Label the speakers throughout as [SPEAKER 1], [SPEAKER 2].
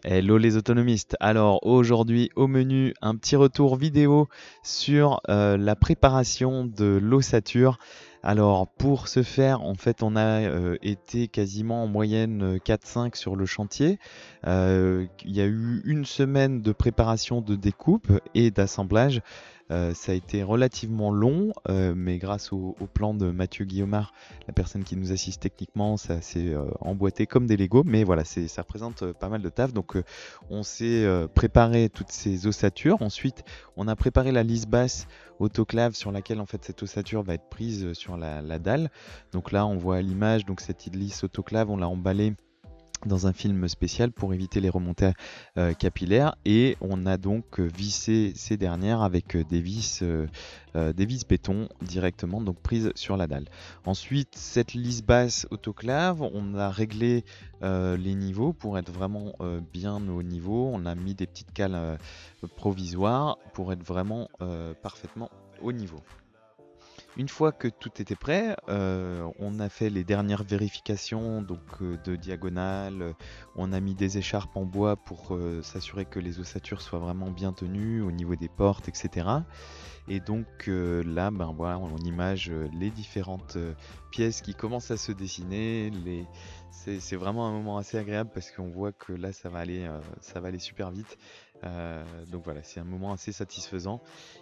[SPEAKER 1] Hello les autonomistes. Alors aujourd'hui au menu, un petit retour vidéo sur la préparation de l'ossature. Alors pour ce faire, en fait, on a été quasiment en moyenne 4-5 sur le chantier. Il y a eu une semaine de préparation de découpe et d'assemblage. Ça a été relativement long, mais grâce au plan de Mathieu Guillaumard, la personne qui nous assiste techniquement, ça s'est emboîté comme des Lego. Mais voilà, ça représente pas mal de taf. Donc on s'est préparé toutes ces ossatures. Ensuite, on a préparé la lisse basse autoclave sur laquelle en fait cette ossature va être prise sur la dalle. Donc là, on voit à l'image, donc cette lisse autoclave, on l'a emballée dans un film spécial pour éviter les remontées capillaires, et on a donc vissé ces dernières avec des vis béton directement donc prises sur la dalle. Ensuite, cette lisse basse autoclave, on a réglé les niveaux pour être vraiment bien au niveau. On a mis des petites cales provisoires pour être vraiment parfaitement au niveau. Une fois que tout était prêt, on a fait les dernières vérifications donc, de diagonale. On a mis des écharpes en bois pour s'assurer que les ossatures soient vraiment bien tenues au niveau des portes, etc. Et donc là, ben voilà, on image les différentes pièces qui commencent à se dessiner. C'est vraiment un moment assez agréable parce qu'on voit que là, ça va aller super vite. Donc voilà, c'est un moment assez satisfaisant.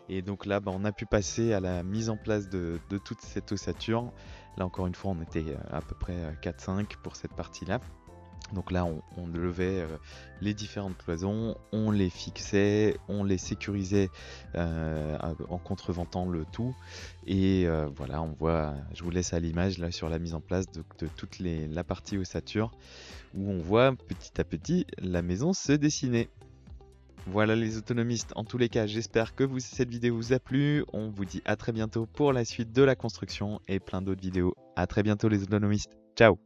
[SPEAKER 1] Et donc là, ben, on a pu passer à la mise en place de toute cette ossature. Là, encore une fois, on était à peu près 4-5 pour cette partie-là. Donc là, on levait les différentes cloisons, on les fixait, on les sécurisait en contreventant le tout. Et voilà, on voit, je vous laisse à l'image là sur la mise en place de toute la partie ossature, où on voit petit à petit la maison se dessiner. Voilà les autonomistes, en tous les cas, j'espère que cette vidéo vous a plu. On vous dit à très bientôt pour la suite de la construction et plein d'autres vidéos. À très bientôt les autonomistes. Ciao!